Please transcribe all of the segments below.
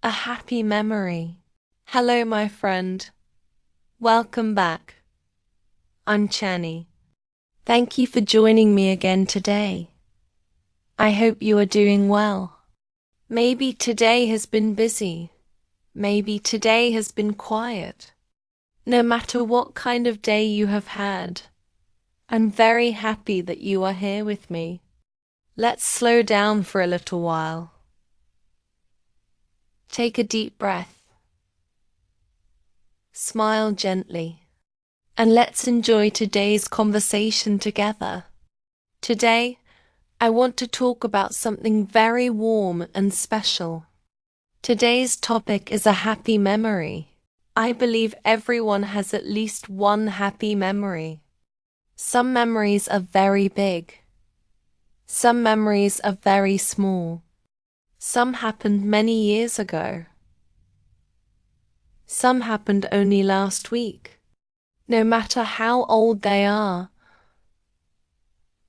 A happy memory. Hello, my friend. Welcome back. I'm Channie. Thank you for joining me again today. I hope you are doing well. Maybe today has been busy. Maybe today has been quiet. No matter what kind of day you have had, I'm very happy that you are here with me. Let's slow down for a little while. Take a deep breath. Smile gently. And let's enjoy today's conversation together. Today, I want to talk about something very warm and special. Today's topic is a happy memory. I believe everyone has at least one happy memory. Some memories are very big. Some memories are very small. Some happened many years ago. Some happened only last week. No matter how old they are,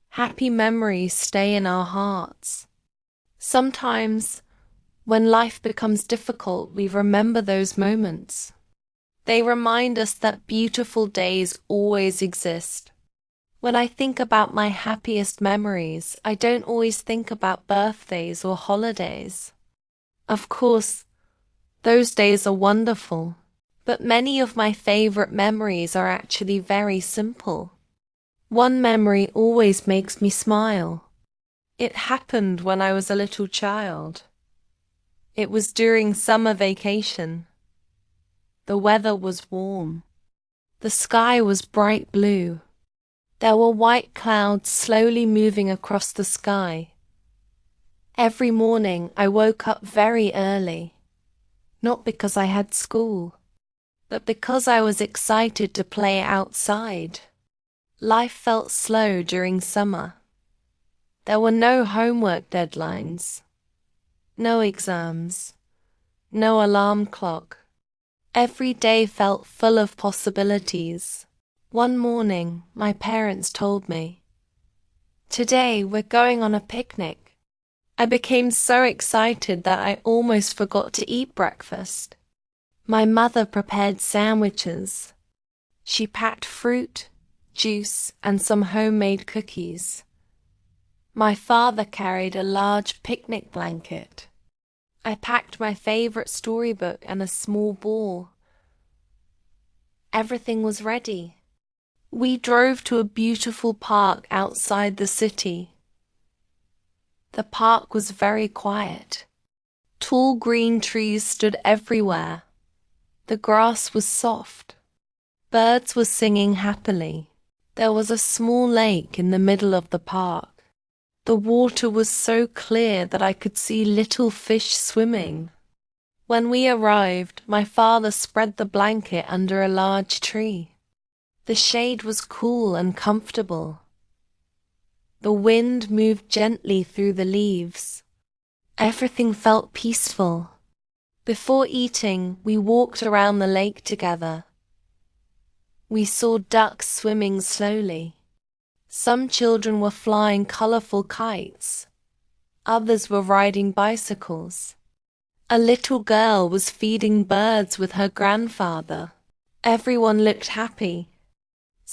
happy memories stay in our hearts. Sometimes, when life becomes difficult, we remember those moments. They remind us that beautiful days always exist. When I think about my happiest memories, I don't always think about birthdays or holidays. Of course, those days are wonderful, but many of my favorite memories are actually very simple. One memory always makes me smile. It happened when I was a little child. It was during summer vacation. The weather was warm. The sky was bright blue. There were white clouds slowly moving across the sky. Every morning I woke up very early, not because I had school, but because I was excited to play outside. Life felt slow during summer. There were no homework deadlines, no exams, no alarm clock. Every day felt full of possibilities. One morning, my parents told me, "Today we're going on a picnic." I became so excited that I almost forgot to eat breakfast. My mother prepared sandwiches. She packed fruit, juice, and some homemade cookies. My father carried a large picnic blanket. I packed my favorite storybook and a small ball. Everything was ready. We drove to a beautiful park outside the city. The park was very quiet. Tall green trees stood everywhere. The grass was soft. Birds were singing happily. There was a small lake in the middle of the park. The water was so clear that I could see little fish swimming. When we arrived, my father spread the blanket under a large tree. The shade was cool and comfortable. The wind moved gently through the leaves. Everything felt peaceful. Before eating, we walked around the lake together. We saw ducks swimming slowly. Some children were flying colorful kites. Others were riding bicycles. A little girl was feeding birds with her grandfather. Everyone looked happy.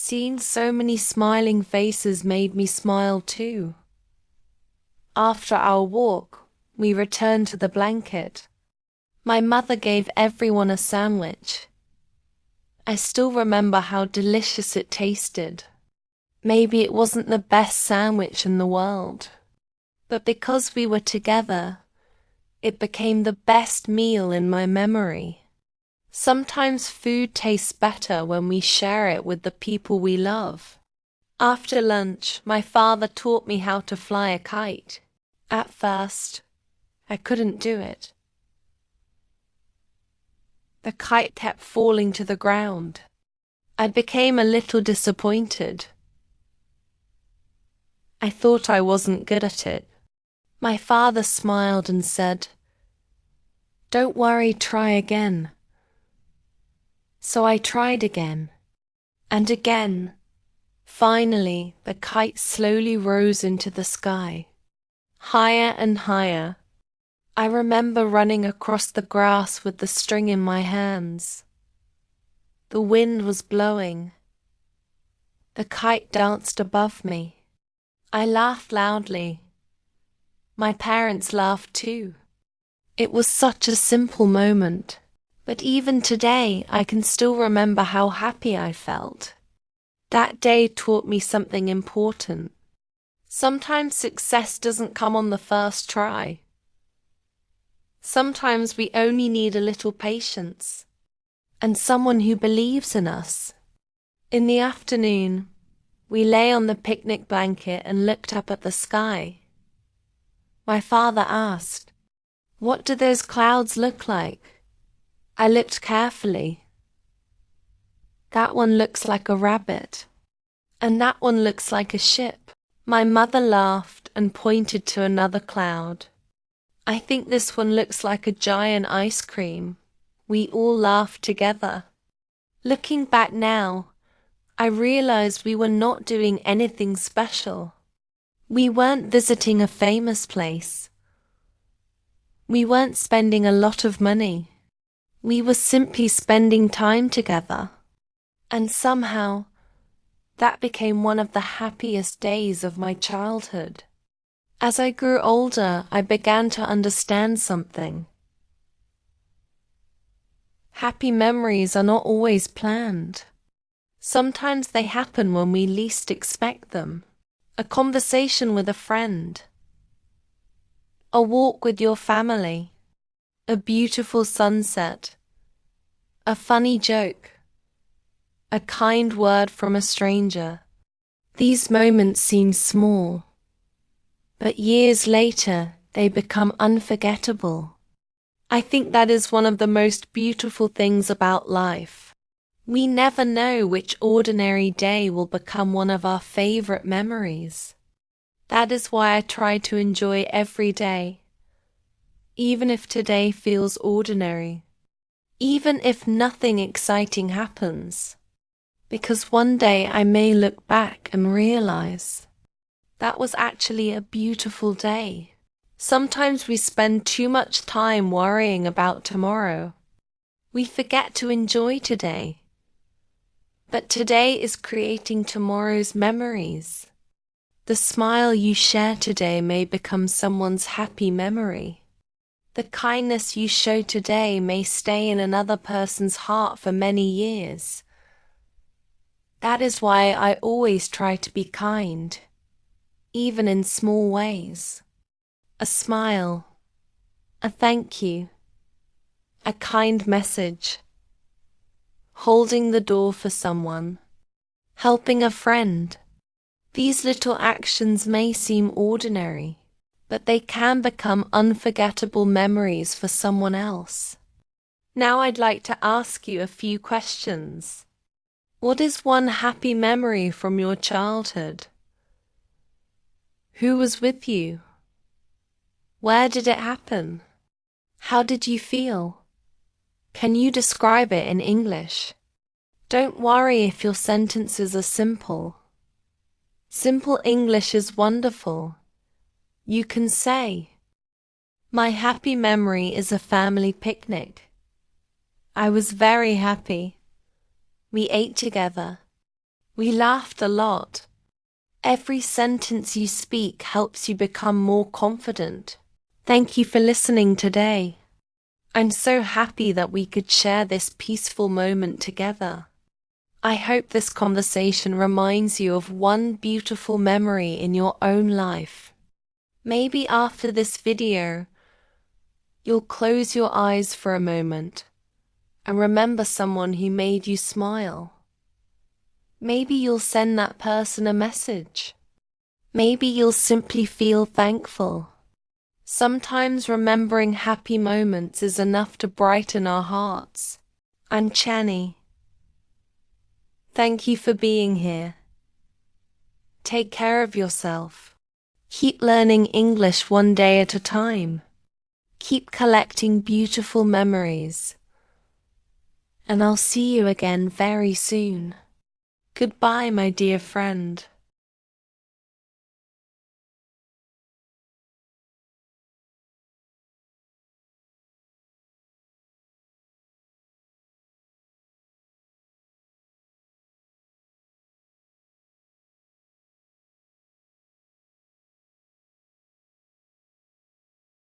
Seeing so many smiling faces made me smile too. After our walk, we returned to the blanket. My mother gave everyone a sandwich. I still remember how delicious it tasted. Maybe it wasn't the best sandwich in the world, but because we were together, it became the best meal in my memory. Sometimes food tastes better when we share it with the people we love. After lunch, my father taught me how to fly a kite. At first, I couldn't do it. The kite kept falling to the ground. I became a little disappointed. I thought I wasn't good at it. My father smiled and said, "Don't worry, try again." So I tried again, and again. Finally, the kite slowly rose into the sky, higher and higher. I remember running across the grass with the string in my hands. The wind was blowing. The kite danced above me. I laughed loudly. My parents laughed too. It was such a simple moment, but even today I can still remember how happy I felt. That day taught me something important. Sometimes success doesn't come on the first try. Sometimes we only need a little patience and someone who believes in us. In the afternoon, we lay on the picnic blanket and looked up at the sky. My father asked, "What do those clouds look like?" I looked carefully. "That one looks like a rabbit, and that one looks like a ship." My mother laughed and pointed to another cloud. "I think this one looks like a giant ice cream." We all laughed together. Looking back now, I realized we were not doing anything special. We weren't visiting a famous place. We weren't spending a lot of money. We were simply spending time together. And somehow, that became one of the happiest days of my childhood. As I grew older, I began to understand something. Happy memories are not always planned. Sometimes they happen when we least expect them. A conversation with a friend, a walk with your family, a beautiful sunset, a funny joke, a kind word from a stranger. These moments seem small, but years later they become unforgettable. I think that is one of the most beautiful things about life. We never know which ordinary day will become one of our favorite memories. That is why I try to enjoy every day, even if today feels ordinary, even if nothing exciting happens, because one day I may look back and realize that was actually a beautiful day. Sometimes we spend too much time worrying about tomorrow. We forget to enjoy today. But today is creating tomorrow's memories. The smile you share today may become someone's happy memory. The kindness you show today may stay in another person's heart for many years. That is why I always try to be kind, even in small ways. A smile, a thank you, a kind message, holding the door for someone, helping a friend. These little actions may seem ordinary, but they can become unforgettable memories for someone else. Now I'd like to ask you a few questions. What is one happy memory from your childhood? Who was with you? Where did it happen? How did you feel? Can you describe it in English? Don't worry if your sentences are simple. Simple English is wonderful. You can say, "My happy memory is a family picnic. I was very happy. We ate together. We laughed a lot." Every sentence you speak helps you become more confident. Thank you for listening today. I'm so happy that we could share this peaceful moment together. I hope this conversation reminds you of one beautiful memory in your own life. Maybe after this video, you'll close your eyes for a moment and remember someone who made you smile. Maybe you'll send that person a message. Maybe you'll simply feel thankful. Sometimes remembering happy moments is enough to brighten our hearts. I'm Channie. Thank you for being here. Take care of yourself. Keep learning English one day at a time. Keep collecting beautiful memories. And I'll see you again very soon. Goodbye, my dear friend.